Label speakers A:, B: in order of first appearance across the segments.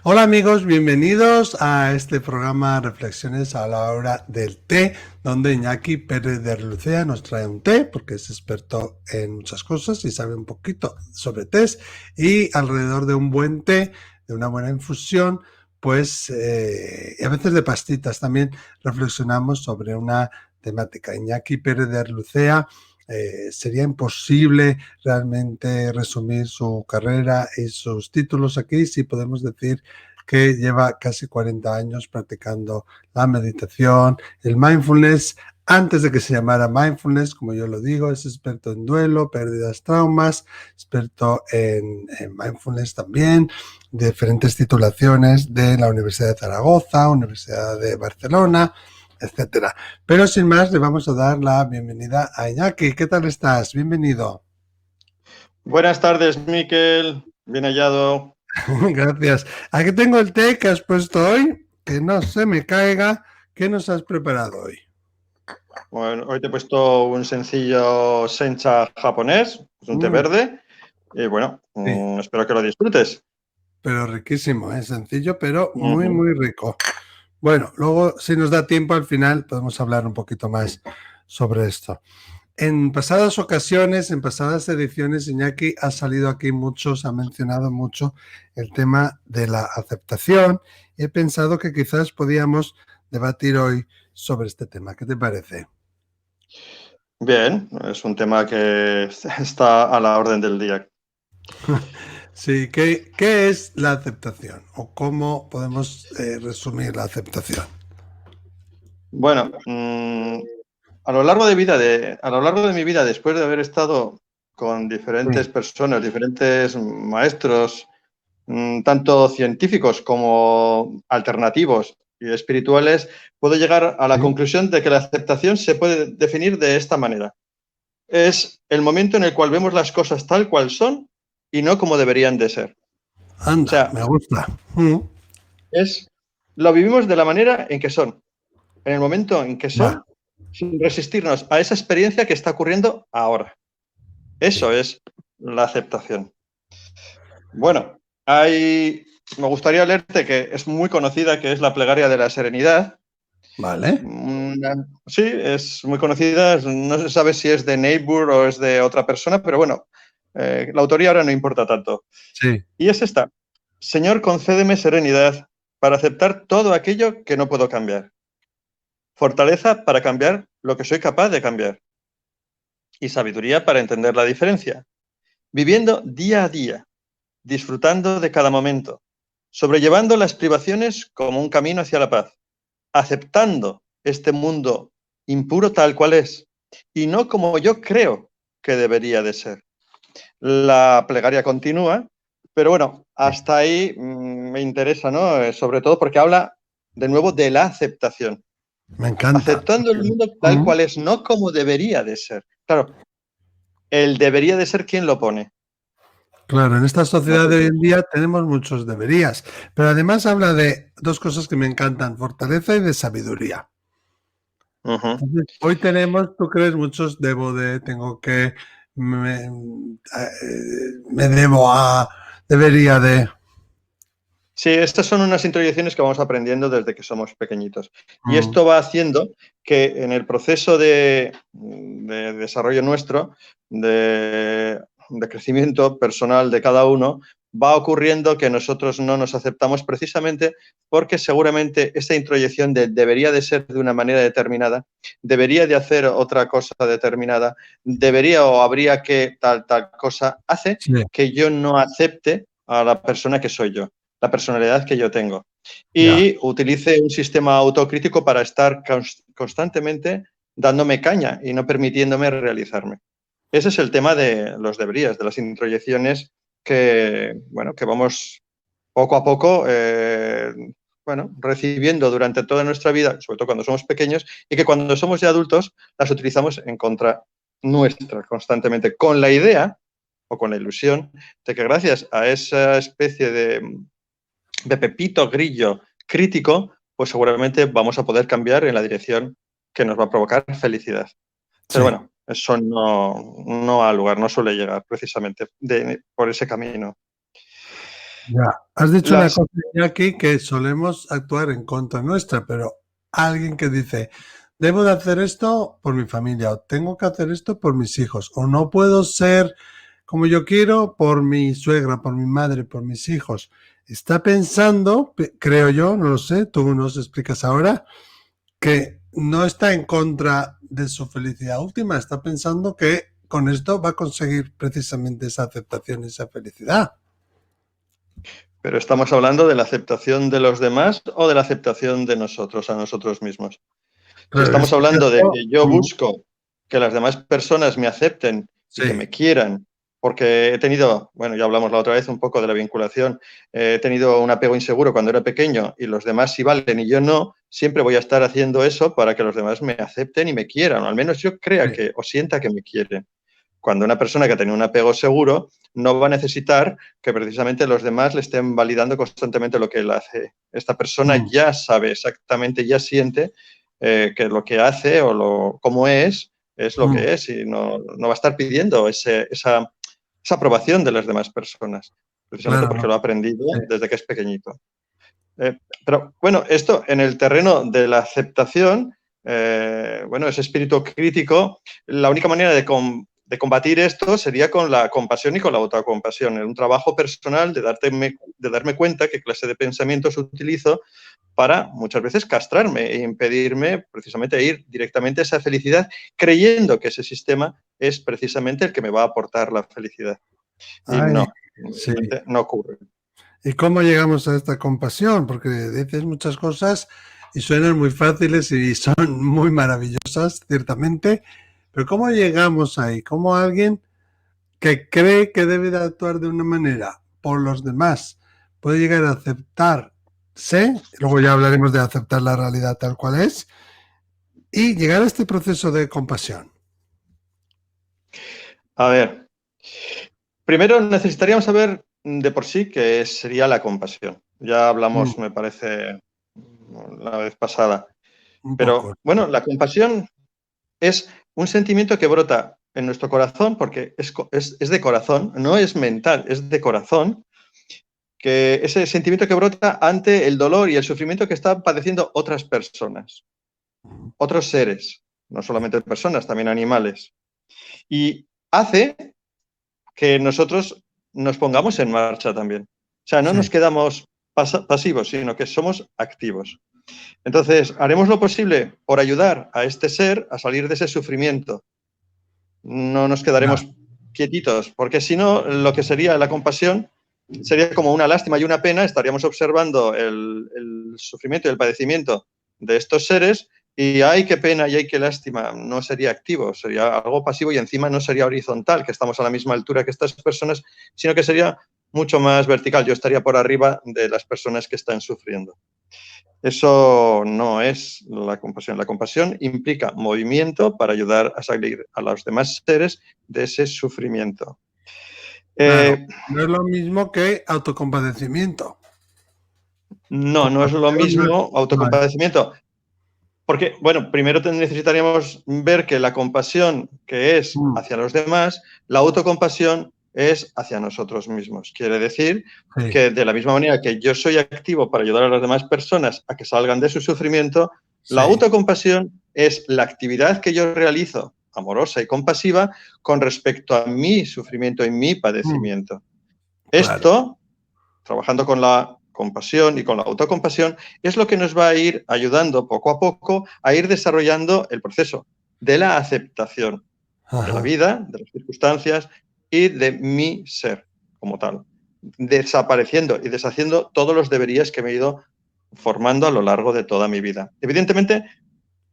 A: Hola amigos, bienvenidos a este programa Reflexiones a la hora del té, donde Iñaki Pérez de Lucea nos trae un té, porque es experto en muchas cosas y sabe un poquito sobre tés, y alrededor de un buen té, de una buena infusión, pues, y a veces de pastitas también, reflexionamos sobre una temática. Iñaki Pérez de Lucea, sería imposible realmente resumir su carrera y sus títulos aquí si podemos decir que lleva casi 40 años practicando la meditación, el mindfulness. Antes de que se llamara mindfulness, como yo lo digo, es experto en duelo, pérdidas, traumas, experto en mindfulness también, diferentes titulaciones de la Universidad de Zaragoza, Universidad de Barcelona, etcétera. Pero sin más, le vamos a dar la bienvenida a Iñaki. ¿Qué tal estás? Bienvenido.
B: Buenas tardes, Miquel. Bien hallado.
A: Gracias. Aquí tengo el té que has puesto hoy, que no se me caiga. ¿Qué nos has preparado hoy?
B: Bueno, hoy te he puesto un sencillo sencha japonés, es un té
A: Mm,
B: verde. Y bueno,
A: sí,
B: espero que lo disfrutes.
A: pero riquísimo, ¿eh? Sencillo, pero muy,
B: Ujú.
A: muy rico. Bueno, luego, si nos da tiempo al final, podemos hablar un poquito más sobre esto. En pasadas ocasiones, en pasadas ediciones, Iñaki ha salido aquí muchos, ha mencionado mucho el tema de la aceptación y he pensado que quizás podíamos debatir hoy sobre este tema. ¿Qué te parece?
B: Bien, es un tema que está a la orden del día.
A: Sí, ¿qué es la aceptación? ¿O cómo podemos resumir la aceptación?
B: Bueno, a lo largo a lo largo de mi vida, después de haber estado con diferentes
A: Sí,
B: personas, diferentes maestros, tanto científicos como alternativos y espirituales, puedo llegar a la
A: sí.
B: conclusión de que la aceptación se puede definir de esta manera. Es el momento en el cual vemos las cosas tal cual son y no como deberían de ser. O
A: Anda,
B: sea,
A: me gusta. Mm,
B: es lo vivimos de la manera en que son, en el momento en que
A: va,
B: son, sin resistirnos a esa experiencia que está ocurriendo ahora. Eso
A: sí.
B: es la aceptación. Bueno, me gustaría leerte que es muy conocida, que es la plegaria de la serenidad.
A: Vale.
B: Sí, es muy conocida, no se sabe si es de Niebuhr o es de otra persona, pero bueno, la autoría ahora no importa tanto.
A: Sí.
B: Y es esta: Señor, concédeme serenidad para aceptar todo aquello que no puedo cambiar, fortaleza para cambiar lo que soy capaz de cambiar y sabiduría para entender la diferencia, viviendo día a día, disfrutando de cada momento, sobrellevando las privaciones como un camino hacia la paz, aceptando este mundo impuro tal cual es y no como yo creo que debería de ser. La plegaria continúa, pero bueno,
A: Sí.
B: hasta ahí me interesa, ¿no? Sobre todo porque habla de nuevo de la aceptación,
A: Me encanta.
B: aceptando el mundo tal
A: Mm.
B: cual es, no como debería de ser. Claro, el debería de ser, ¿quién lo pone?
A: Claro, en esta sociedad de hoy en
B: Nosotros.
A: día tenemos muchos deberías, pero además habla de dos cosas que me encantan, fortaleza y de sabiduría.
B: Ujú.
A: Entonces, hoy tenemos, tú crees, muchos debo de, tengo que, me debo a, debería de.
B: Sí, estas son unas introyecciones que vamos aprendiendo desde que somos pequeñitos. Y
A: Mm,
B: esto va haciendo que en el proceso de desarrollo nuestro, de crecimiento personal de cada uno, va ocurriendo que nosotros no nos aceptamos precisamente porque seguramente esta introyección de debería de ser de una manera determinada, debería de hacer otra cosa determinada, debería o habría que tal cosa, hace
A: sí,
B: que yo no acepte a la persona que soy yo, la personalidad que yo tengo,
A: ya,
B: y utilice un sistema autocrítico para estar constantemente dándome caña y no permitiéndome realizarme. Ese es el tema de los deberías, de las introyecciones que, bueno, que vamos poco a poco bueno, recibiendo durante toda nuestra vida, sobre todo cuando somos pequeños, y que cuando somos ya adultos las utilizamos en contra nuestra constantemente, con la idea o con la ilusión de que gracias a esa especie de pepito grillo crítico, pues seguramente vamos a poder cambiar en la dirección que nos va a provocar felicidad. Pero
A: sí.
B: bueno, eso no ha lugar, no suele llegar precisamente por ese camino.
A: Ya. Has dicho una
B: Las,
A: cosa aquí que solemos actuar en contra nuestra, pero alguien que dice, debo de hacer esto por mi familia, o tengo que hacer esto por mis hijos, o no puedo ser como yo quiero por mi suegra, por mi madre, por mis hijos. Está pensando, creo yo, no lo sé, tú nos explicas ahora, que no está en contra de su felicidad última, está pensando que con esto va a conseguir precisamente esa aceptación, esa felicidad.
B: pero estamos hablando de la aceptación de los demás o de la aceptación de nosotros, a nosotros mismos. Si
A: Claro,
B: estamos
A: es
B: hablando de
A: cierto.
B: que yo busco que las demás personas me acepten y que
A: Sí,
B: me quieran, porque he tenido, bueno, ya hablamos la otra vez un poco de la vinculación, he tenido un apego inseguro cuando era pequeño y los demás sí valen y yo no, siempre voy a estar haciendo eso para que los demás me acepten y me quieran, o al menos yo crea
A: sí.
B: que o sienta que me quieren. Cuando una persona que ha tenido un apego seguro no va a necesitar que precisamente los demás le estén validando constantemente lo que él hace. Esta persona
A: Mm,
B: ya sabe exactamente, ya siente que lo que hace o cómo es lo
A: mm,
B: que es y no va a estar pidiendo esa aprobación de las demás personas, precisamente
A: claro,
B: porque
A: no.
B: lo ha aprendido
A: Sí.
B: desde que es pequeñito. Pero bueno, esto en el terreno de la aceptación, bueno, ese espíritu crítico, la única manera de combatir esto sería con la compasión y con la autocompasión, en un trabajo personal de darme cuenta qué clase de pensamientos utilizo para muchas veces castrarme e impedirme precisamente ir directamente a esa felicidad, creyendo que ese sistema es precisamente el que me va a aportar la felicidad. Y
A: Ay,
B: no,
A: sí.
B: realmente no ocurre.
A: ¿Y cómo llegamos a esta compasión? Porque dices muchas cosas y suenan muy fáciles y son muy maravillosas, ciertamente, pero ¿cómo llegamos ahí? ¿Cómo alguien que cree que debe de actuar de una manera por los demás puede llegar a aceptarse, luego ya hablaremos de aceptar la realidad tal cual es, y llegar a este proceso de compasión?
B: A ver, primero necesitaríamos saber de por sí qué sería la compasión. Ya
A: Mm,
B: hablamos, me parece, la vez pasada.
A: un poco.
B: Pero bueno, la compasión es un sentimiento que brota en nuestro corazón, porque es de corazón, no es mental, es de corazón, que ese sentimiento que brota ante el dolor y el sufrimiento que están padeciendo otras personas,
A: Mm,
B: otros seres, no solamente personas, también animales. Y hace que nosotros nos pongamos en marcha también. O sea, no
A: sí,
B: nos quedamos pasivos, sino que somos activos. Entonces, haremos lo posible por ayudar a este ser a salir de ese sufrimiento. No nos
A: ya,
B: quedaremos quietitos, porque si no, lo que sería la compasión sería como una lástima y una pena, estaríamos observando el sufrimiento y el padecimiento de estos seres y ay, qué pena y ay, qué lástima, no sería activo, sería algo pasivo y encima no sería horizontal, que estamos a la misma altura que estas personas, sino que sería mucho más vertical, yo estaría por arriba de las personas que están sufriendo. Eso no es la compasión. La compasión implica movimiento para ayudar a salir a los demás seres de ese sufrimiento.
A: claro.
B: Eh,
A: No es lo mismo que autocompadecimiento.
B: no es lo
A: Compasión
B: mismo
A: no es.
B: autocompadecimiento, porque, bueno, primero necesitaríamos ver que la compasión que es
A: Mm,
B: hacia los demás, la autocompasión es hacia nosotros mismos. Quiere decir
A: sí,
B: que de la misma manera que yo soy activo para ayudar a las demás personas a que salgan de su sufrimiento, la
A: sí.
B: autocompasión es la actividad que yo realizo, amorosa y compasiva, con respecto a mi sufrimiento y mi
A: Mm,
B: padecimiento.
A: claro.
B: Esto trabajando con la compasión y con la autocompasión, es lo que nos va a ir ayudando poco a poco a ir desarrollando el proceso de la aceptación de la
A: Ajá.
B: vida, de las circunstancias y de mi ser como tal, desapareciendo y deshaciendo todos los deberías que me he ido formando a lo largo de toda mi vida. Evidentemente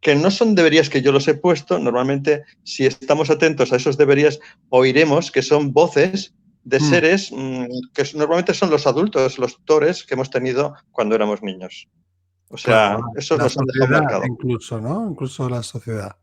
B: que no son deberías que yo los he puesto, normalmente si estamos atentos a esos deberías oiremos que son voces de
A: Mm,
B: seres que normalmente son los adultos, los tutores que hemos tenido cuando éramos niños. O
A: claro,
B: sea, esos
A: la
B: nos han dejado
A: sociedad
B: marcado.
A: incluso, ¿no? Incluso la sociedad.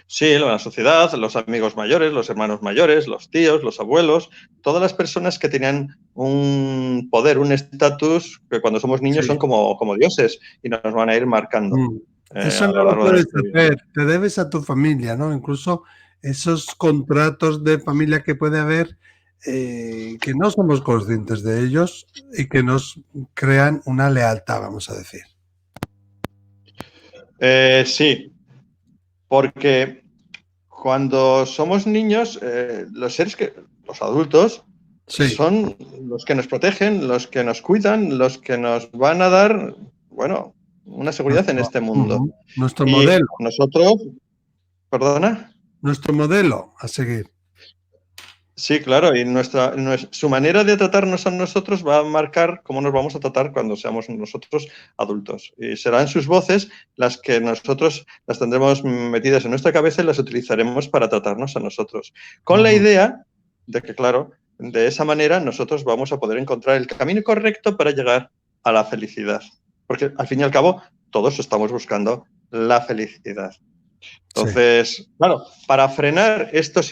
B: Sí, la sociedad, los amigos mayores, los hermanos mayores, los tíos, los abuelos, todas las personas que tenían un poder, un estatus que cuando somos niños
A: Sí.
B: son como dioses y nos van a ir marcando
A: Mm. Eso
B: a
A: no
B: lo
A: lo
B: largo de
A: puedes
B: nuestra vida.
A: hacer, te debes a tu familia, ¿no? Incluso esos contratos de familia que puede haber que no somos conscientes de ellos y que nos crean una lealtad, vamos a decir.
B: Sí, porque cuando somos niños, los adultos
A: Sí.
B: son los que nos protegen, los que nos cuidan, los que nos van a dar, bueno, una seguridad en este mundo.
A: Nuestro
B: Y
A: modelo,
B: nosotros, ¿perdona?
A: nuestro modelo a seguir.
B: Sí, claro, y su manera de tratarnos a nosotros va a marcar cómo nos vamos a tratar cuando seamos nosotros adultos. Y serán sus voces las que nosotros las tendremos metidas en nuestra cabeza y las utilizaremos para tratarnos a nosotros. Con la idea de que, claro, de esa manera nosotros vamos a poder encontrar el camino correcto para llegar a la felicidad. Porque al fin y al cabo, todos estamos buscando la felicidad.
A: Sí.
B: Entonces, claro, para frenar estas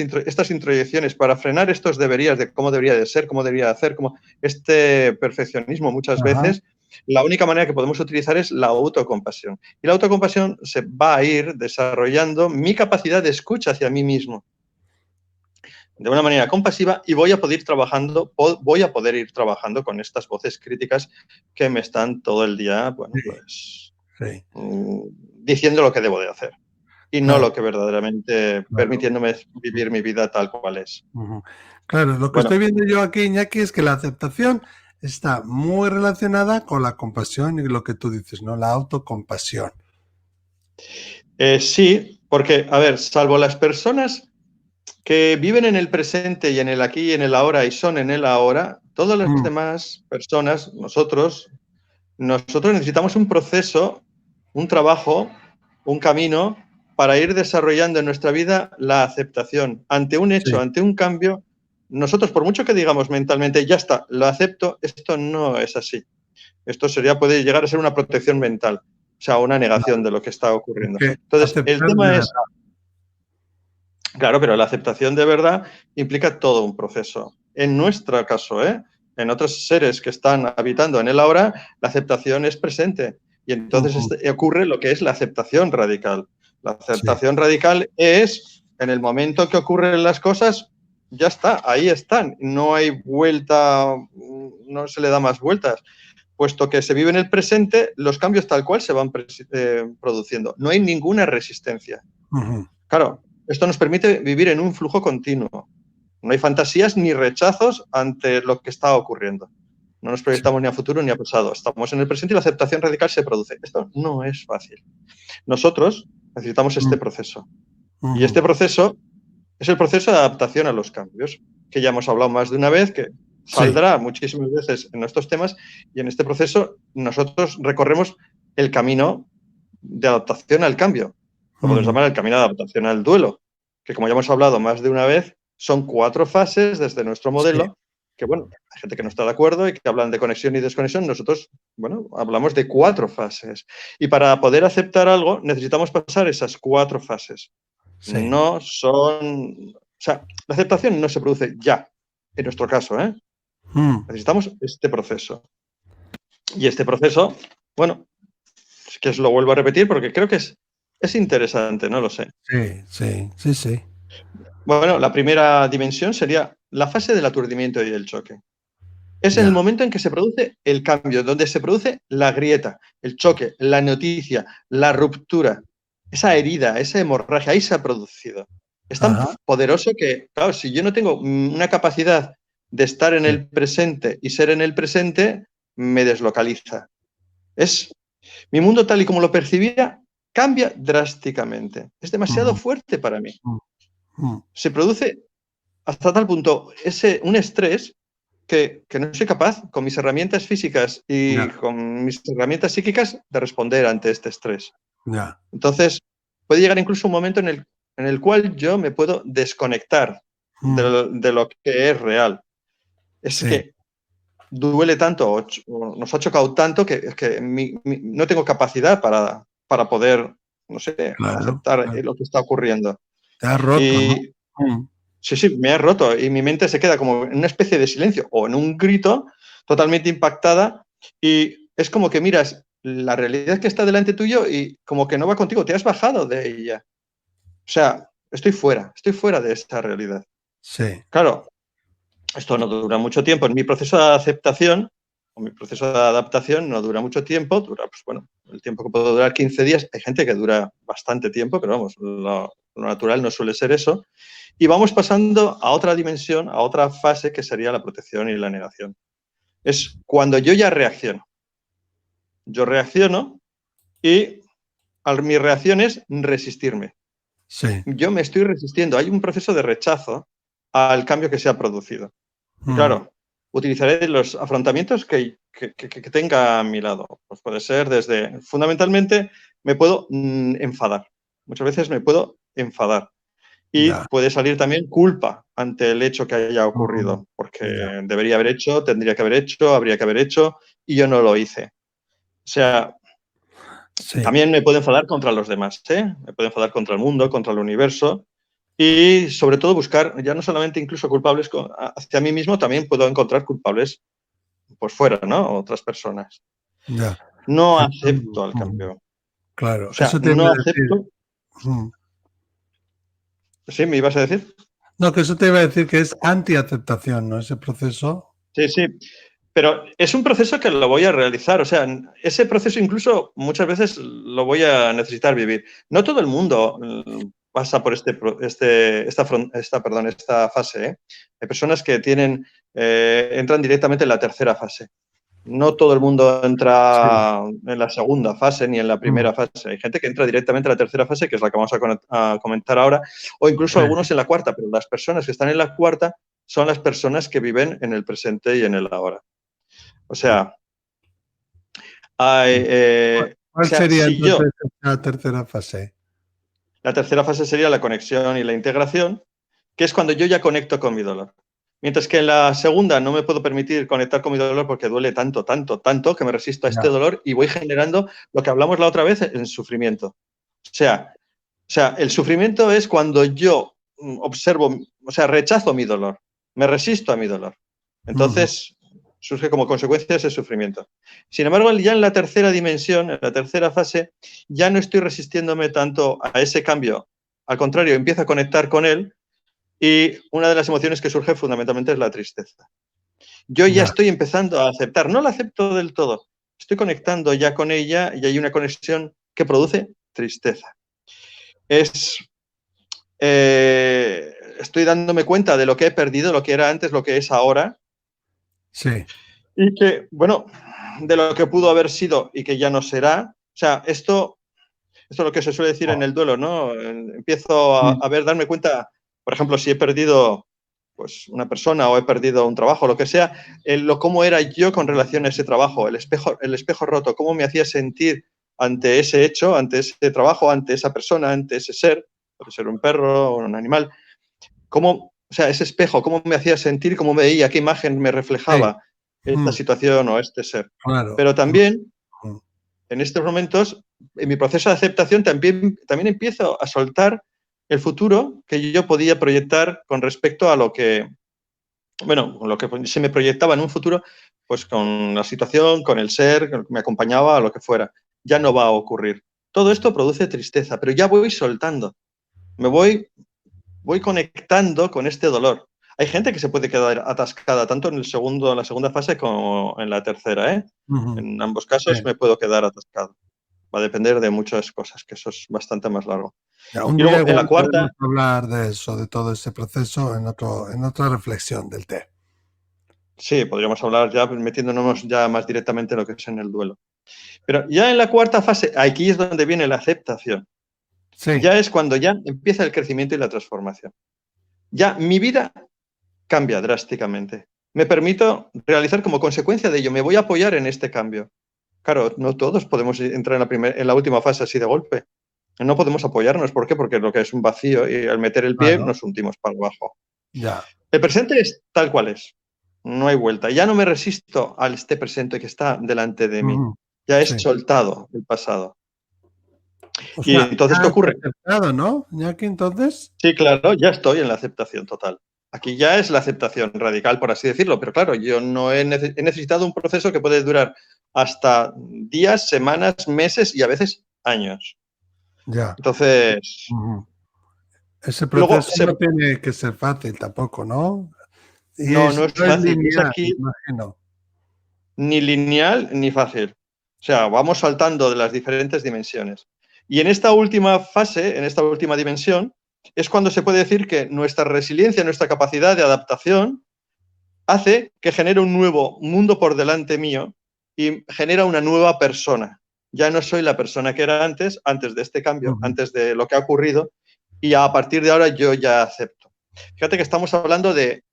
B: introyecciones, para frenar estos deberías de cómo debería de ser, cómo debería de hacer, como este perfeccionismo muchas veces, la única manera que podemos utilizar es la autocompasión. Y la autocompasión se va a ir desarrollando mi capacidad de escucha hacia mí mismo de una manera compasiva y voy a poder ir trabajando con estas voces críticas que me están todo el día, bueno, pues
A: Sí.
B: diciendo lo que debo de hacer. Y no
A: Claro,
B: lo que verdaderamente
A: claro.
B: permitiéndome vivir mi vida tal cual es.
A: Claro, lo que
B: Bueno,
A: estoy viendo yo aquí, Iñaki, es que la aceptación está muy relacionada con la compasión y lo que tú dices, ¿no? La autocompasión.
B: sí, porque, a ver, salvo las personas que viven en el presente y en el aquí y en el ahora y son en el ahora, todas las
A: Mm,
B: demás personas, nosotros necesitamos un proceso, un trabajo, un camino para ir desarrollando en nuestra vida la aceptación. Ante un hecho,
A: sí.
B: ante un cambio, nosotros, por mucho que digamos mentalmente, ya está, lo acepto, esto no es así. Esto puede llegar a ser una protección mental, o sea, una negación de lo que está
A: Es
B: ocurriendo.
A: que
B: Entonces, el
A: aceptar de
B: tema es,
A: verdad.
B: claro, pero la aceptación de verdad implica todo un proceso. En nuestro caso, en otros seres que están habitando en el ahora, la aceptación es presente. Y entonces ocurre lo que es la aceptación radical. La
A: Sí.
B: aceptación radical es, en el momento que ocurren las cosas, ya está, ahí están. No hay vuelta, no se le da más vueltas. Puesto que se vive en el presente, los cambios tal cual se van produciendo. No hay ninguna resistencia. Claro, esto nos permite vivir en un flujo continuo. No hay fantasías ni rechazos ante lo que está ocurriendo. No nos
A: Sí.
B: proyectamos ni a futuro ni a pasado. Estamos en el presente y la aceptación radical se produce. Esto no es fácil. Nosotros necesitamos este proceso. Y este proceso es el proceso de adaptación a los cambios, que ya hemos hablado más de una vez, que
A: Sí.
B: saldrá muchísimas veces en nuestros temas, y en este proceso nosotros recorremos el camino de adaptación al cambio. Lo podemos llamar el camino de adaptación al duelo, que como ya hemos hablado más de una vez, son 4 fases desde nuestro
A: Sí.
B: modelo, que bueno, hay gente que no está de acuerdo y que hablan de conexión y desconexión. Nosotros, bueno, hablamos de 4 fases. Y para poder aceptar algo necesitamos pasar esas 4 fases.
A: Sí.
B: No son... O sea, la aceptación no se produce ya, en nuestro caso, ¿eh? Necesitamos este proceso. Y este proceso, bueno, es que os lo vuelvo a repetir porque creo que es interesante, no lo sé.
A: Sí, sí, sí, sí.
B: Bueno, la primera dimensión sería la fase del aturdimiento y del choque. Es en el
A: Ya.
B: momento en que se produce el cambio, donde se produce la grieta, el choque, la noticia, la ruptura, esa herida, esa hemorragia, ahí se ha producido. Es tan
A: Ajá.
B: poderoso que, claro, si yo no tengo una capacidad de estar en
A: Sí.
B: el presente y ser en el presente, me deslocaliza. Es mi mundo tal y como lo percibía cambia drásticamente. Es demasiado
A: Ujú,
B: fuerte para mí.
A: mm, mm.
B: Se produce hasta tal punto un estrés que no soy capaz, con mis herramientas físicas y
A: Ya,
B: con mis herramientas psíquicas, de responder ante este estrés.
A: ya.
B: Entonces, puede llegar incluso un momento en el cual yo me puedo desconectar
A: Mm,
B: de lo que es real. Es
A: sí,
B: que duele tanto, o nos ha chocado tanto, que no tengo capacidad para poder, no sé,
A: claro,
B: aceptar
A: claro.
B: lo que está ocurriendo.
A: Te has roto, ¿no?
B: Y
A: Mm,
B: sí, sí, me ha roto y mi mente se queda como en una especie de silencio o en un grito totalmente impactada y es como que miras la realidad que está delante tuyo y como que no va contigo, te has bajado de ella. O sea, estoy fuera de esta realidad.
A: sí.
B: Claro, Esto no dura mucho tiempo. En mi proceso de aceptación o mi proceso de adaptación no dura mucho tiempo, dura, pues bueno, el tiempo que puede durar 15 días. Hay gente que dura bastante tiempo, pero vamos, lo natural no suele ser eso. Y vamos pasando a otra dimensión, a otra fase que sería la protección y la negación. Es cuando yo ya reacciono. Yo reacciono y mi reacción es resistirme.
A: Sí.
B: Yo me estoy resistiendo. Hay un proceso de rechazo al cambio que se ha producido. Y claro, utilizaré los afrontamientos que tenga a mi lado. Pues puede ser desde, fundamentalmente, me puedo enfadar. Muchas veces me puedo enfadar. Y
A: Ya.
B: puede salir también culpa ante el hecho que haya ocurrido, porque
A: Ya.
B: debería haber hecho, tendría que haber hecho, habría que haber hecho, y yo no lo hice. O sea,
A: Sí.
B: también me puedo enfadar contra los demás, ¿eh? Me puedo enfadar contra el mundo, contra el universo, y sobre todo buscar, ya no solamente incluso culpables hacia mí mismo, también puedo encontrar culpables pues fuera, ¿no? Otras personas.
A: Ya.
B: No
A: Eso,
B: acepto al cambio.
A: claro,
B: O sea,
A: eso te iba
B: no
A: a decir.
B: acepto. ¿Sí? ¿Me ibas a decir?
A: No, que eso te iba a decir que es anti-aceptación, ¿no? Ese proceso.
B: Sí, sí. Pero es un proceso que lo voy a realizar. O sea, ese proceso incluso muchas veces lo voy a necesitar vivir. No todo el mundo pasa por esta fase. ¿Eh? Hay personas que entran directamente en la tercera fase. No todo el mundo
A: Sí.
B: entra en la segunda fase ni en la primera fase. Hay gente que entra directamente en la tercera fase, que es la que vamos a comentar ahora, o incluso
A: Sí.
B: algunos en la cuarta, pero las personas que están en la cuarta son las personas que viven en el presente y en el ahora. O sea,
A: ¿Cuál sería
B: si yo,
A: entonces la tercera fase?
B: la tercera fase sería la conexión y la integración, que es cuando yo ya conecto con mi dolor. Mientras que en la segunda no me puedo permitir conectar con mi dolor porque duele tanto, tanto, tanto que me resisto a este
A: Ya.
B: dolor y voy generando lo que hablamos la otra vez, el sufrimiento. El sufrimiento es cuando yo observo, o sea, rechazo mi dolor, me resisto a mi dolor. Entonces, surge como consecuencia ese sufrimiento. Sin embargo, ya en la tercera dimensión, en la tercera fase, ya no estoy resistiéndome tanto a ese cambio. Al contrario, empiezo a conectar con él y una de las emociones que surge fundamentalmente es la tristeza. Yo ya
A: Ya.
B: estoy empezando a aceptar, no la acepto del todo, estoy conectando ya con ella y hay una conexión que produce tristeza. Es estoy dándome cuenta de lo que he perdido, lo que era antes, lo que es ahora,
A: Sí.
B: y que, bueno, de lo que pudo haber sido y que ya no será. O sea, esto es lo que se suele decir en el duelo, ¿no? Empiezo darme cuenta, por ejemplo, si he perdido pues una persona o he perdido un trabajo, lo que sea, cómo era yo con relación a ese trabajo, el espejo roto, cómo me hacía sentir ante ese hecho, ante ese trabajo, ante esa persona, ante ese ser, puede ser un perro o un animal, cómo, o sea, ese espejo, cómo me hacía sentir, cómo me veía, qué imagen me
A: Sí.
B: reflejaba esta situación o este ser.
A: Claro.
B: Pero también, en estos momentos, en mi proceso de aceptación, también empiezo a soltar el futuro que yo podía proyectar con respecto a lo que, bueno, lo que se me proyectaba en un futuro, pues con la situación, con el ser, que me acompañaba, a lo que fuera. Ya no va a ocurrir. Todo esto produce tristeza, pero ya voy soltando. Me voy conectando con este dolor. Hay gente que se puede quedar atascada tanto en la segunda fase como en la tercera, ¿eh? En ambos
A: Sí.
B: casos me puedo quedar atascado. Va a depender de muchas cosas, que eso es bastante más largo.
A: Ya, un
B: Y
A: día
B: luego en la
A: igual podemos
B: cuarta,
A: hablar de eso, de todo ese proceso en otra reflexión del té.
B: sí, podríamos hablar ya metiéndonos ya más directamente en lo que es en el duelo. Pero ya en la cuarta fase, aquí es donde viene la aceptación.
A: Sí.
B: Ya es cuando ya empieza el crecimiento y la transformación. Ya mi vida cambia drásticamente. Me permito realizar como consecuencia de ello, me voy a apoyar en este cambio. Claro, no todos podemos entrar en la última fase así de golpe. No podemos apoyarnos. ¿Por qué? Porque lo que es un vacío y al meter el pie
A: Claro.
B: nos hundimos para abajo.
A: Ya.
B: El presente es tal cual es. No hay vuelta. Ya no me resisto a este presente que está delante de mí. Ya he
A: Sí.
B: soltado el pasado.
A: O
B: Y
A: sea, ya
B: entonces, ¿qué
A: has
B: ocurre?
A: aceptado, ¿no? Iñaki, entonces.
B: Sí, claro, ya estoy en la aceptación total. Aquí ya es la aceptación radical, por así decirlo, pero claro, yo no he necesitado un proceso que puede durar hasta días, semanas, meses y a veces años.
A: Ya.
B: Entonces,
A: Ese
B: luego
A: proceso no tiene que ser fácil tampoco, ¿no? Y
B: No, no es
A: no es
B: fácil. Y es
A: lineal,
B: aquí
A: imagino.
B: ni lineal ni fácil. O sea, vamos saltando de las diferentes dimensiones. Y en esta última fase, en esta última dimensión, es cuando se puede decir que nuestra resiliencia, nuestra capacidad de adaptación, hace que genere un nuevo mundo por delante mío y genera una nueva persona. Ya no soy la persona que era antes de este cambio,
A: Ujú.
B: antes de lo que ha ocurrido, y a partir de ahora yo ya acepto. Fíjate que estamos hablando de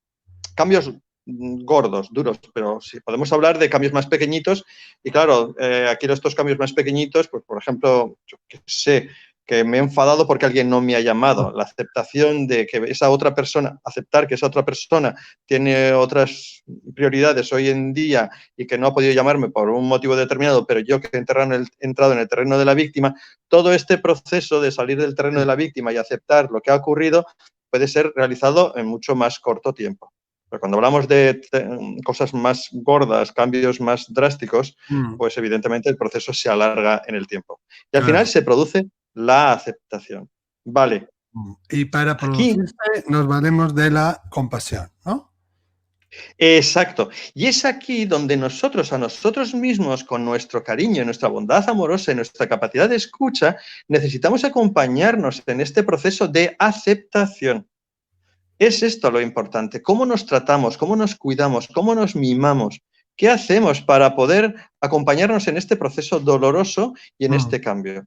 B: cambios gordos, duros, pero sí podemos hablar de cambios más pequeñitos. Y claro, aquí estos cambios más pequeñitos, pues por ejemplo, yo que sé, que me he enfadado porque alguien no me ha llamado. La aceptación de que esa otra persona, aceptar que esa otra persona tiene otras prioridades hoy en día y que no ha podido llamarme por un motivo determinado, pero yo que he entrado en el terreno de la víctima, todo este proceso de salir del terreno de la víctima y aceptar lo que ha ocurrido puede ser realizado en mucho más corto tiempo. Pero cuando hablamos de cosas más gordas, cambios más drásticos,
A: Mm,
B: pues evidentemente el proceso se alarga en el tiempo. Y al final
A: claro.
B: se produce la aceptación. Vale,
A: Y para
B: aquí,
A: producirse nos valemos de la compasión, ¿no?
B: exacto. Y es aquí donde nosotros, a nosotros mismos, con nuestro cariño, nuestra bondad amorosa y nuestra capacidad de escucha, necesitamos acompañarnos en este proceso de aceptación. Es esto lo importante, cómo nos tratamos, cómo nos cuidamos, cómo nos mimamos, qué hacemos para poder acompañarnos en este proceso doloroso y en
A: Mm,
B: este cambio.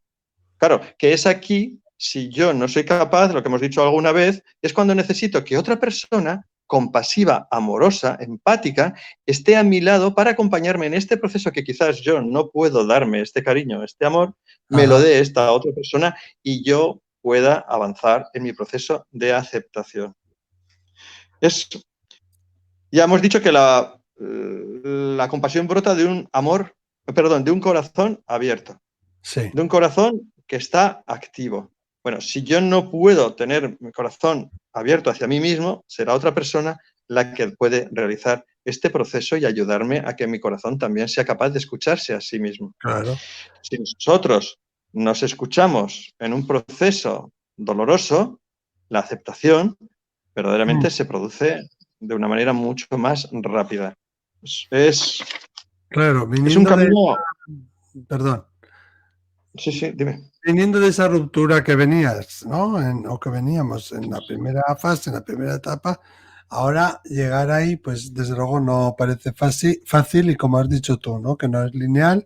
B: Claro, que es aquí, si yo no soy capaz, lo que hemos dicho alguna vez, es cuando necesito que otra persona compasiva, amorosa, empática, esté a mi lado para acompañarme en este proceso que quizás yo no puedo darme este cariño, este amor, me lo
A: ajá,
B: dé esta otra persona y yo pueda avanzar en mi proceso de aceptación. Es Ya hemos dicho que la compasión brota de un amor, perdón, de un corazón abierto,
A: sí,
B: de un corazón que está activo. Bueno, si yo no puedo tener mi corazón abierto hacia mí mismo, será otra persona la que puede realizar este proceso y ayudarme a que mi corazón también sea capaz de escucharse a sí mismo.
A: claro.
B: Si nosotros nos escuchamos en un proceso doloroso, la aceptación
A: Mm,
B: verdaderamente se produce de una manera mucho más rápida. Es,
A: claro,
B: es un
A: viniendo de,
B: camino.
A: perdón,
B: Sí, sí, dime.
A: viniendo de esa ruptura que venías, ¿no? O que veníamos en la primera fase, en la primera etapa, ahora llegar ahí, pues desde luego no parece fácil y como has dicho tú, ¿no? Que no es lineal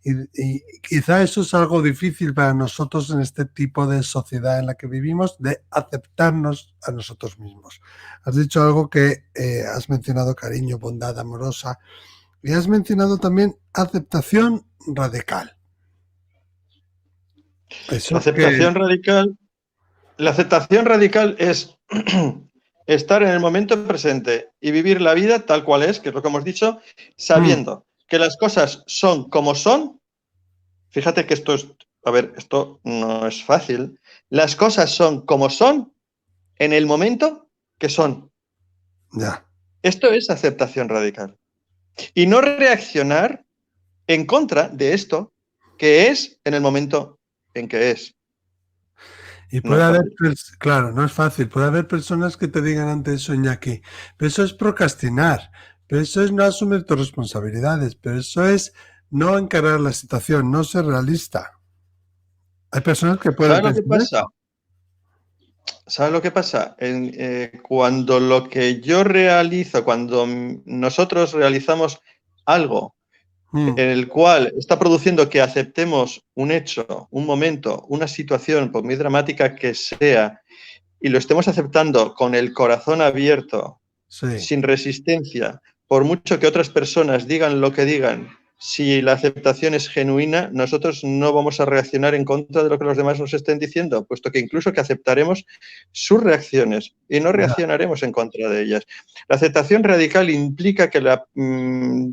A: y quizá eso es algo difícil para nosotros en este tipo de sociedad en la que vivimos, de aceptarnos a nosotros mismos. Has dicho algo que has mencionado cariño, bondad amorosa y has mencionado también aceptación radical.
B: La
A: Eso que...
B: aceptación radical, la aceptación radical es estar en el momento presente y vivir la vida tal cual es, que es lo que hemos dicho,
A: Mm,
B: sabiendo que las cosas son como son. Fíjate que a ver, esto no es fácil. Las cosas son como son en el momento que son.
A: ya.
B: Esto es aceptación radical. Y no reaccionar en contra de esto que es en el momento en que es.
A: Y
B: No
A: puede
B: es
A: haber,
B: fácil.
A: claro, no es fácil, puede haber personas que te digan ante eso, Iñaki, pero eso es procrastinar, pero eso es no asumir tus responsabilidades, pero eso es no encarar la situación, no ser realista. Hay personas que pueden
B: ¿Sabes lo que
A: pensar
B: pasa?
A: eso.
B: ¿Sabes lo que pasa? Cuando lo que yo realizo, cuando nosotros realizamos algo
A: Mm,
B: en el cual está produciendo que aceptemos un hecho, un momento, una situación, por muy dramática que sea, y lo estemos aceptando con el corazón abierto,
A: sí,
B: sin resistencia, por mucho que otras personas digan lo que digan, si la aceptación es genuina, nosotros no vamos a reaccionar en contra de lo que los demás nos estén diciendo, puesto que incluso que aceptaremos sus reacciones y no
A: ya,
B: reaccionaremos en contra de ellas. La aceptación radical implica que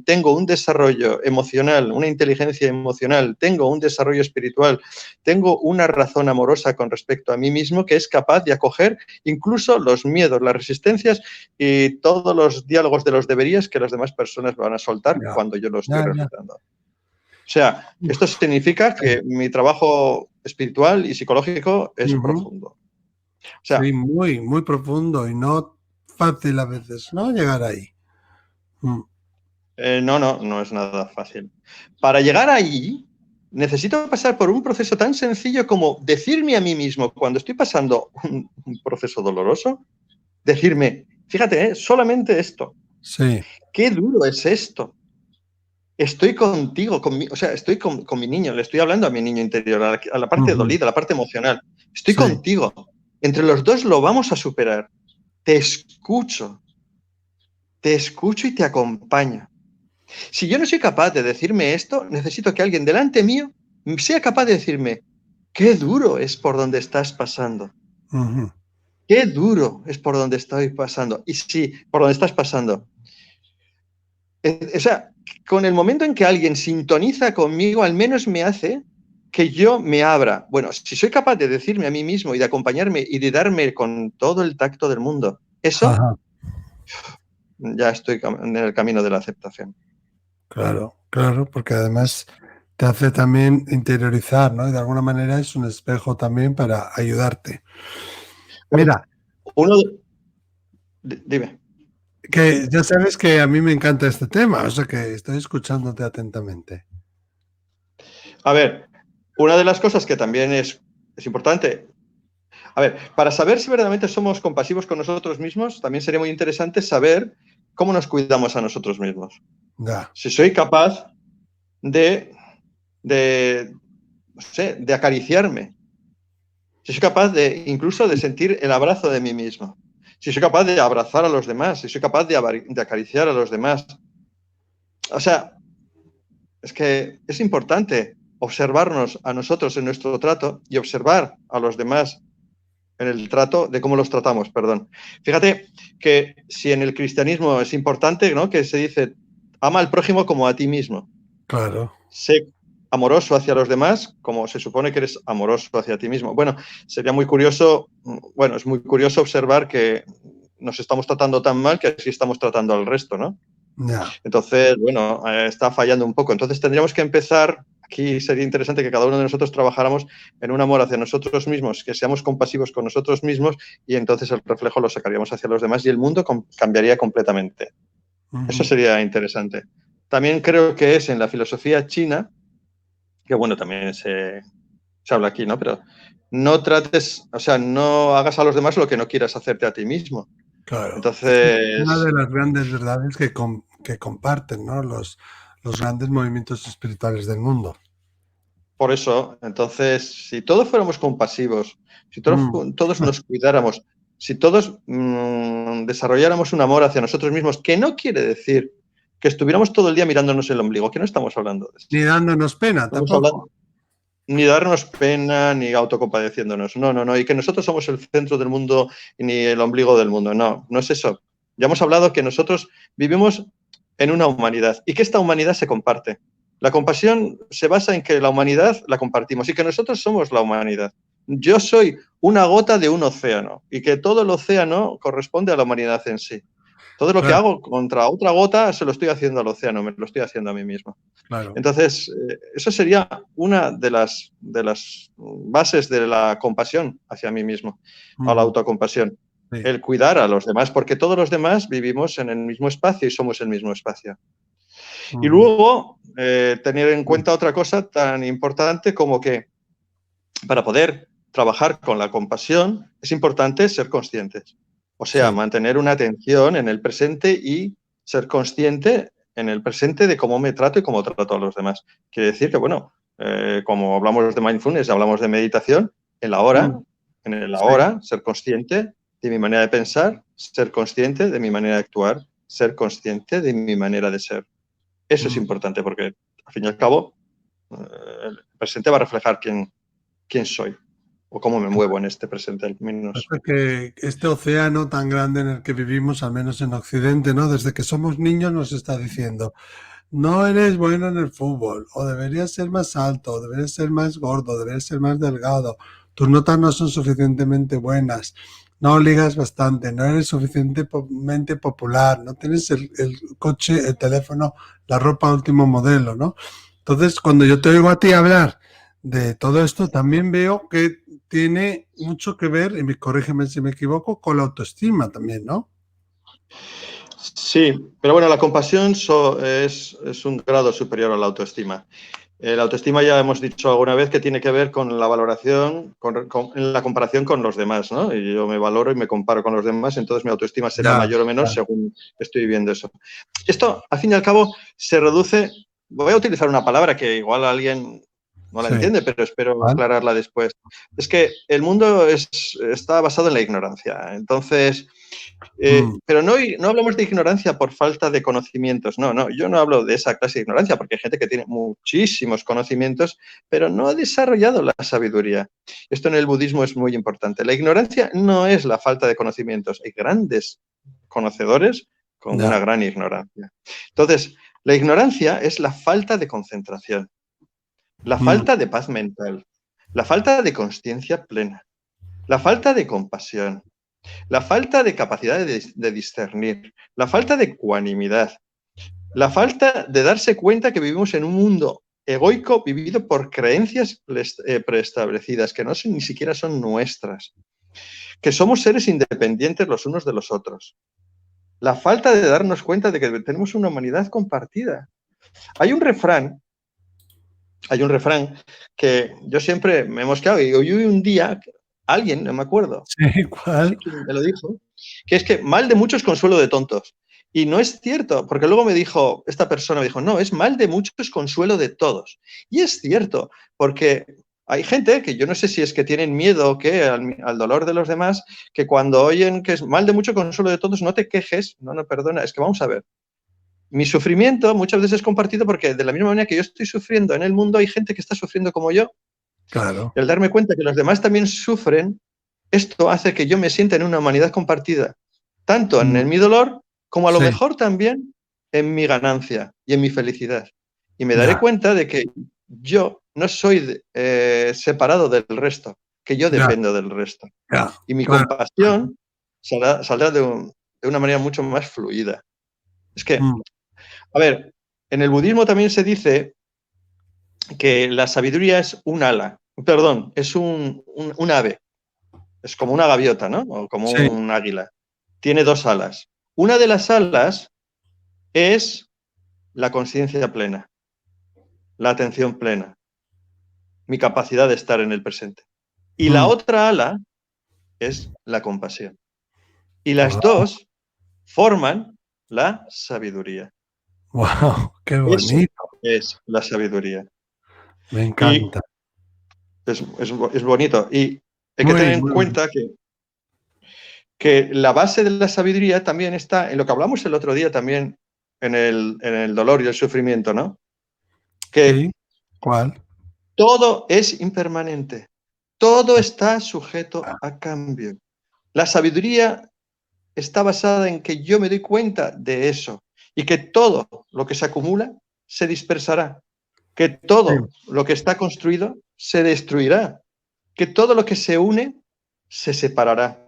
B: tengo un desarrollo emocional, una inteligencia emocional, tengo un desarrollo espiritual, tengo una razón amorosa con respecto a mí mismo que es capaz de acoger incluso los miedos, las resistencias y todos los diálogos de los deberías que las demás personas van a soltar
A: ya,
B: cuando yo lo estoy
A: ya.
B: realizando. O sea,
A: Uf,
B: esto significa
A: sí,
B: que mi trabajo espiritual y psicológico es
A: ujú,
B: profundo. O
A: sí,
B: sea,
A: muy, muy profundo y no fácil a veces, ¿no? Llegar ahí.
B: No es nada fácil. Para llegar ahí, necesito pasar por un proceso tan sencillo como decirme a mí mismo, cuando estoy pasando un proceso doloroso, decirme, fíjate, solamente esto.
A: Sí.
B: Qué duro es esto. Estoy contigo, o sea, estoy con mi niño, le estoy hablando a mi niño interior, a la parte dolida, a la parte emocional. Estoy
A: Sí.
B: contigo. Entre los dos lo vamos a superar. Te escucho y te acompaño. Si yo no soy capaz de decirme esto, necesito que alguien delante mío sea capaz de decirme, qué duro es por donde estás pasando.
A: Uh-huh.
B: Qué duro es por donde estoy pasando. Y sí, por donde estás pasando. O sea, con el momento en que alguien sintoniza conmigo, al menos me hace que yo me abra. Bueno, si soy capaz de decirme a mí mismo y de acompañarme y de darme con todo el tacto del mundo, eso
A: Ajá.
B: ya estoy en el camino de la aceptación.
A: Claro, claro, porque además te hace también interiorizar, ¿no? Y de alguna manera es un espejo también para ayudarte. Mira,
B: Uno, dime.
A: que ya sabes que a mí me encanta este tema, o sea que estoy escuchándote atentamente.
B: A ver, una de las cosas que también es importante, a ver, para saber si verdaderamente somos compasivos con nosotros mismos, también sería muy interesante saber cómo nos cuidamos a nosotros mismos.
A: Ya.
B: Si soy capaz no sé, de acariciarme, si soy capaz incluso de sentir el abrazo de mí mismo, si soy capaz de abrazar a los demás, si soy capaz de acariciar a los demás. O sea, es que es importante observarnos a nosotros en nuestro trato y observar a los demás en el trato de cómo los tratamos, perdón. Fíjate que si en el cristianismo es importante, ¿no?, que se dice, ama al prójimo como a ti mismo.
A: Claro.
B: Sé amoroso hacia los demás como se supone que eres amoroso hacia ti mismo. Bueno, sería muy curioso, bueno, es muy curioso observar que nos estamos tratando tan mal que así estamos tratando al resto, ¿no?
A: Ya.
B: Entonces, bueno, está fallando un poco. Entonces tendríamos que empezar, aquí sería interesante que cada uno de nosotros trabajáramos en un amor hacia nosotros mismos, que seamos compasivos con nosotros mismos y entonces el reflejo lo sacaríamos hacia los demás y el mundo cambiaría completamente. Eso
A: Uh-huh.
B: sería interesante. También creo que es en la filosofía china, que bueno, también se habla aquí, ¿no? Pero no trates, o sea, no hagas a los demás lo que no quieras hacerte a ti mismo.
A: Claro. Esa es una
B: Entonces,
A: de las grandes verdades que comparten, ¿no? Los grandes movimientos espirituales del mundo.
B: por eso, entonces, si todos fuéramos compasivos, si todos nos cuidáramos, si todos desarrolláramos un amor hacia nosotros mismos, que no quiere decir que estuviéramos todo el día mirándonos el ombligo, que no estamos hablando de
A: Ni
B: eso.
A: dándonos pena
B: Estamos
A: tampoco.
B: hablando ni darnos pena, ni autocompadeciéndonos. No, no, no. Y que nosotros somos el centro del mundo ni el ombligo del mundo. No, no es eso. Ya hemos hablado que nosotros vivimos en una humanidad y que esta humanidad se comparte. La compasión se basa en que la humanidad la compartimos y que nosotros somos la humanidad. Yo soy una gota de un océano y que todo el océano corresponde a la humanidad en sí. Todo lo que
A: Claro,
B: hago contra otra gota se lo estoy haciendo al océano, me lo estoy haciendo a mí mismo.
A: claro.
B: Entonces, eso sería una de las bases de la compasión hacia mí mismo, a la autocompasión.
A: Sí.
B: El cuidar a los demás, porque todos los demás vivimos en el mismo espacio y somos el mismo espacio. Y luego, tener en cuenta otra cosa tan importante como que para poder trabajar con la compasión es importante ser conscientes. O sea,
A: Sí.
B: mantener una atención en el presente y ser consciente en el presente de cómo me trato y cómo trato a los demás. Quiere decir que, bueno, como hablamos de mindfulness, hablamos de meditación, en el
A: Sí.
B: ahora, ser consciente de mi manera de pensar, ser consciente de mi manera de actuar, ser consciente de mi manera de ser. Eso es importante porque, al fin y al cabo, el presente va a reflejar quién soy o cómo me muevo en este presente al menos.
A: Pasa que este océano tan grande en el que vivimos, al menos en Occidente, ¿no? Desde que somos niños nos está diciendo, no eres bueno en el fútbol, o deberías ser más alto, o deberías ser más gordo, deberías ser más delgado, tus notas no son suficientemente buenas, no ligas bastante, no eres suficientemente popular, no tienes el coche, el teléfono, la ropa último modelo, ¿no? Entonces, cuando yo te oigo a ti hablar de todo esto, también veo que tiene mucho que ver, y corrígeme si me equivoco, con la autoestima también, ¿no?
B: Sí, pero bueno, la compasión es un grado superior a la autoestima. La autoestima ya hemos dicho alguna vez que tiene que ver con la valoración, en la comparación con los demás, ¿no? Y yo me valoro y me comparo con los demás, entonces mi autoestima será
A: Ya,
B: mayor o menor
A: ya.
B: según estoy viviendo eso. Esto, al fin y al cabo, se reduce. Voy a utilizar una palabra que igual alguien no la
A: Sí.
B: entiende, pero espero
A: ¿Cuál?
B: aclararla después. Es que el mundo está basado en la ignorancia. Entonces,
A: Mm,
B: pero no hablamos de ignorancia por falta de conocimientos, no, yo no hablo de esa clase de ignorancia, porque hay gente que tiene muchísimos conocimientos, pero no ha desarrollado la sabiduría. Esto en el budismo es muy importante. La ignorancia no es la falta de conocimientos, hay grandes conocedores con una
A: ya.
B: gran ignorancia. Entonces, la ignorancia es la falta de concentración, la
A: Mm,
B: falta de paz mental, la falta de consciencia plena, la falta de compasión, la falta de capacidad de discernir, la falta de ecuanimidad, la falta de darse cuenta que vivimos en un mundo egoico vivido por creencias preestablecidas, que no son, ni siquiera son nuestras, que somos seres independientes los unos de los otros. La falta de darnos cuenta de que tenemos una humanidad compartida. Hay un refrán, hay un refrán que yo siempre me he mosqueado y hoy un día alguien, no me acuerdo,
A: sí,
B: no sé
A: ¿cuál?
B: quién me lo dijo, que es que mal de muchos consuelo de tontos. Y no es cierto, porque luego me dijo, esta persona me dijo, no, es mal de muchos consuelo de todos. Y es cierto, porque hay gente que yo no sé si es que tienen miedo o qué al dolor de los demás, que cuando oyen que es mal de mucho consuelo de todos, no te quejes, no, perdona, es que vamos a ver. Mi sufrimiento muchas veces es compartido porque de la misma manera que yo estoy sufriendo en el mundo, hay gente que está sufriendo como yo.
A: Claro.
B: Y al darme cuenta que los demás también sufren, esto hace que yo me sienta en una humanidad compartida, tanto
A: Mm,
B: en mi dolor como a lo
A: sí,
B: mejor también en mi ganancia y en mi felicidad. Y me daré
A: ya,
B: cuenta de que yo no soy separado del resto, que yo
A: ya,
B: dependo del resto.
A: ya,
B: Y mi
A: claro.
B: compasión saldrá de una manera mucho más fluida. Es que,
A: Mm,
B: a ver, en el budismo también se dice que la sabiduría es un ala, perdón, es un ave. Es como una gaviota, ¿no? O como
A: sí.
B: un águila. Tiene dos alas. Una de las alas es la conciencia plena, la atención plena, mi capacidad de estar en el presente. Y la
A: Mm,
B: otra ala es la compasión. Y las
A: wow,
B: dos forman la sabiduría.
A: wow, qué
B: Eso
A: bonito.
B: es la sabiduría.
A: Me
B: Y
A: encanta.
B: es bonito. Y hay que tener
A: Muy,
B: en
A: muy bonito.
B: cuenta que la base de la sabiduría también está en lo que hablamos el otro día también en el dolor y el sufrimiento, ¿no? Que
A: Sí, ¿cuál?
B: todo es impermanente, todo está sujeto a cambio. La sabiduría está basada en que yo me doy cuenta de eso y que todo lo que se acumula se dispersará, que
A: Sí,
B: todo lo que está construido se destruirá, que todo lo que se une se separará,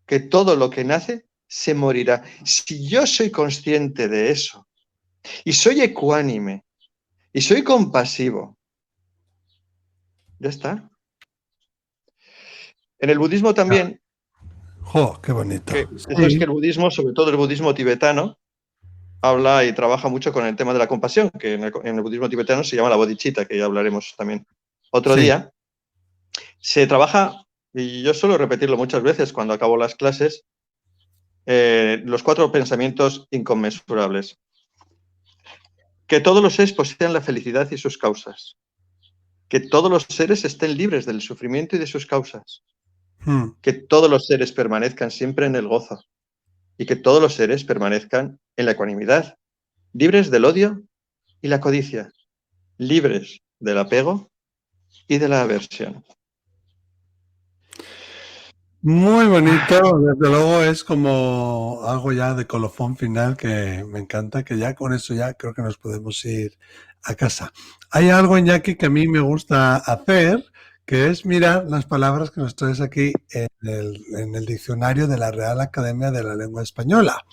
B: que todo lo que nace se morirá. Si yo soy consciente de eso y soy ecuánime y soy compasivo, ya está. En el budismo
A: ya.
B: también,
A: Jo, qué bonito.
B: que eso es que
A: Sí,
B: el budismo, sobre todo el budismo tibetano, habla y trabaja mucho con el tema de la compasión, que en el budismo tibetano se llama la bodhicitta, que ya hablaremos también otro
A: sí.
B: día. Se trabaja, y yo suelo repetirlo muchas veces cuando acabo las clases, los 4 pensamientos inconmensurables. Que todos los seres posean la felicidad y sus causas. Que todos los seres estén libres del sufrimiento y de sus causas.
A: Mm,
B: Que todos los seres permanezcan siempre en el gozo. Y que todos los seres permanezcan en la ecuanimidad, libres del odio y la codicia, libres del apego y de la aversión.
A: muy bonito, desde luego es como algo ya de colofón final que me encanta, que ya con eso ya creo que nos podemos ir a casa. Hay algo, Iñaki, que a mí me gusta hacer, que es mirar las palabras que nos traes aquí en el diccionario de la Real Academia de la Lengua Española.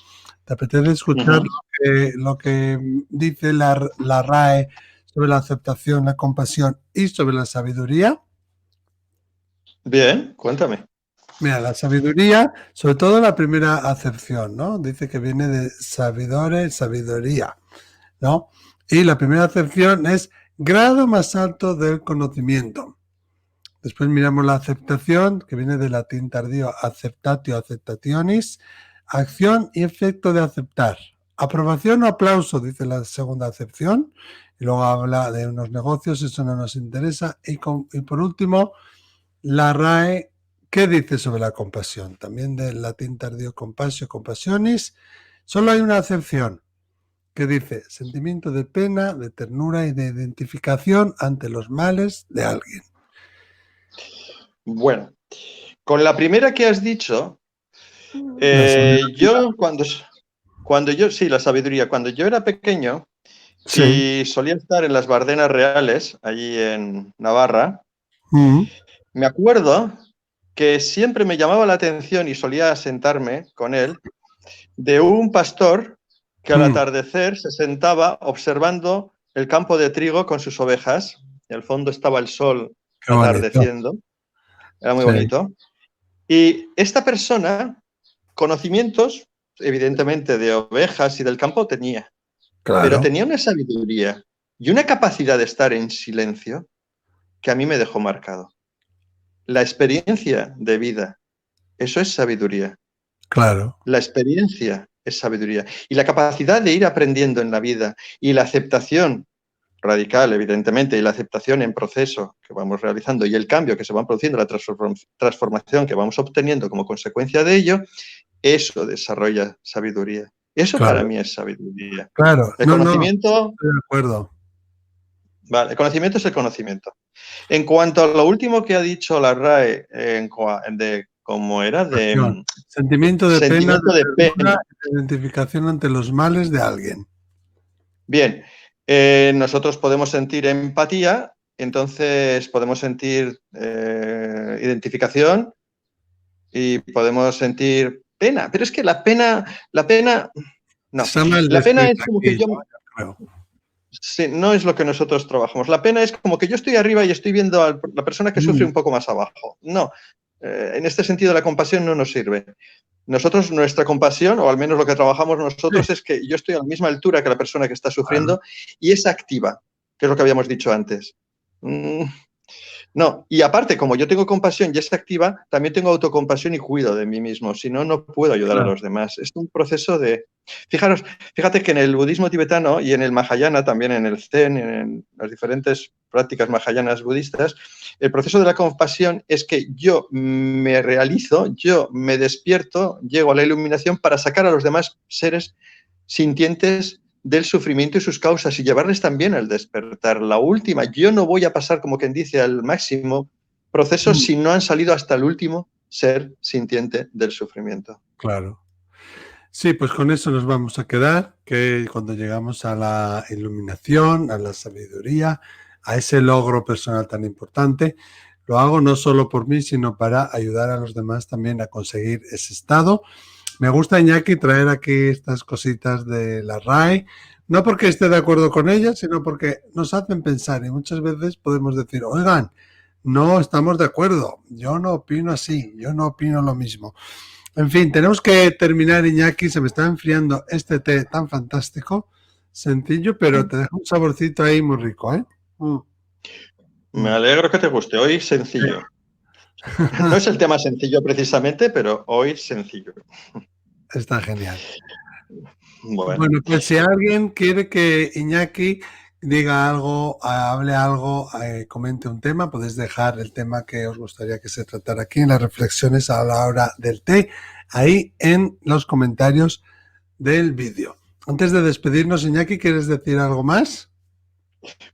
A: ¿Te apetece escuchar
B: Uh-huh.
A: lo que dice la RAE sobre la aceptación, la compasión y sobre la sabiduría?
B: Bien, cuéntame.
A: Mira, la sabiduría, sobre todo la primera acepción, ¿no? Dice que viene de sabidore, sabiduría, ¿no? Y la primera acepción es grado más alto del conocimiento. Después miramos la aceptación, que viene del latín tardío acceptatio, acceptationis, acción y efecto de aceptar. Aprobación o aplauso, dice la segunda acepción. Y luego habla de unos negocios, eso no nos interesa. Y por último, la RAE, ¿qué dice sobre la compasión? También del latín tardío compasio, compassionis. Solo hay una acepción, que dice sentimiento de pena, de ternura y de identificación ante los males de alguien.
B: Bueno, con la primera que has dicho, yo sí, la sabiduría, cuando yo era pequeño
A: Sí.
B: y solía estar en las Bardenas Reales, allí en Navarra, me acuerdo que siempre me llamaba la atención y solía sentarme con él, de un pastor que al atardecer se sentaba observando el campo de trigo con sus ovejas. Y al fondo estaba el sol
A: Qué bonito.
B: atardeciendo. Era muy
A: Sí.
B: bonito. Y esta persona, conocimientos, evidentemente, de ovejas y del campo tenía, pero
A: Claro,
B: tenía una sabiduría y una capacidad de estar en silencio que a mí me dejó marcado. La experiencia de vida, eso es sabiduría.
A: claro,
B: La experiencia es sabiduría. Y la capacidad de ir aprendiendo en la vida y la aceptación radical, evidentemente, y la aceptación en proceso que vamos realizando y el cambio que se va produciendo, la transformación que vamos obteniendo como consecuencia de ello, eso desarrolla sabiduría. Eso para
A: claro,
B: mí es sabiduría.
A: claro.
B: El
A: No, no,
B: conocimiento,
A: estoy de acuerdo.
B: vale, el conocimiento es el conocimiento. En cuanto a lo último que ha dicho la RAE, de cómo era,
A: Pasión.
B: de
A: Sentimiento de pena, de
B: sentimiento de
A: ternura
B: pena.
A: y de identificación ante los males de alguien.
B: Bien, nosotros podemos sentir empatía, entonces podemos sentir identificación y podemos sentir pena, pero es que no,
A: Está mal
B: la pena
A: descrita
B: es como que
A: aquí,
B: yo,
A: ¿no? Yo creo.
B: sí, no es lo que nosotros trabajamos. La pena es como que yo estoy arriba y estoy viendo a la persona que sufre
A: Mm,
B: un poco más abajo. No, en este sentido la compasión no nos sirve. Nosotros, nuestra compasión, o al menos lo que trabajamos
A: sí,
B: nosotros, es que yo estoy a la misma altura que la persona que está
A: claro,
B: sufriendo y es activa, que es lo que habíamos dicho antes. No, y aparte, como yo tengo compasión y es activa, también tengo autocompasión y cuido de mí mismo, si no, no puedo ayudar a
A: claro.
B: los demás. Es un proceso de... Fíjate que en el budismo tibetano y en el Mahayana, también en el Zen, en las diferentes prácticas mahayanas budistas, el proceso de la compasión es que yo me realizo, yo me despierto, llego a la iluminación para sacar a los demás seres sintientes del sufrimiento y sus causas y llevarles también al despertar. La última, yo no voy a pasar, como quien dice, al máximo proceso
A: Mm,
B: si no han salido hasta el último ser sintiente del sufrimiento.
A: claro. Sí, pues con eso nos vamos a quedar, que cuando llegamos a la iluminación, a la sabiduría, a ese logro personal tan importante, lo hago no solo por mí, sino para ayudar a los demás también a conseguir ese estado. Me gusta, Iñaki, traer aquí estas cositas de la RAE, no porque esté de acuerdo con ellas, sino porque nos hacen pensar y muchas veces podemos decir, oigan, no estamos de acuerdo, yo no opino así, yo no opino lo mismo. En fin, tenemos que terminar, Iñaki, se me está enfriando este té tan fantástico, sencillo, pero te deja un saborcito ahí muy rico, ¿eh? Mm,
B: Me
A: mm.
B: alegro que te guste. Hoy sencillo. No es el tema sencillo precisamente, pero hoy sencillo.
A: Está genial.
B: Bueno,
A: Bueno, pues si alguien quiere que Iñaki diga algo, hable algo, comente un tema, podéis dejar el tema que os gustaría que se tratara aquí en las reflexiones a la hora del té, ahí en los comentarios del vídeo. Antes de despedirnos, Iñaki, ¿quieres decir algo más?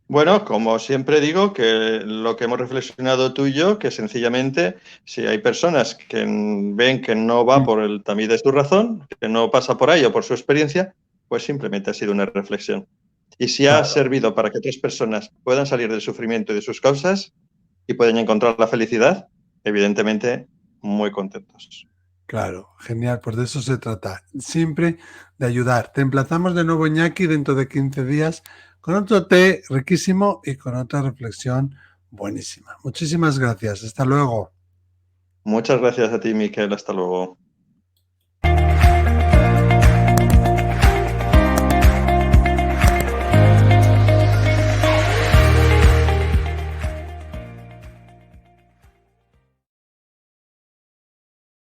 B: bueno, como siempre digo, que lo que hemos reflexionado tú y yo, que sencillamente si hay personas que ven que no va por el tamiz de su razón, que no pasa por ahí o por su experiencia, pues simplemente ha sido una reflexión. Y si ha
A: Claro,
B: servido para que otras personas puedan salir del sufrimiento y de sus causas y puedan encontrar la felicidad, evidentemente muy contentos.
A: claro, genial, pues de eso se trata, siempre de ayudar. Te emplazamos de nuevo, Iñaki, dentro de 15 días con otro té riquísimo y con otra reflexión buenísima. Muchísimas gracias, hasta luego.
B: Muchas gracias a ti, Miquel. Hasta luego.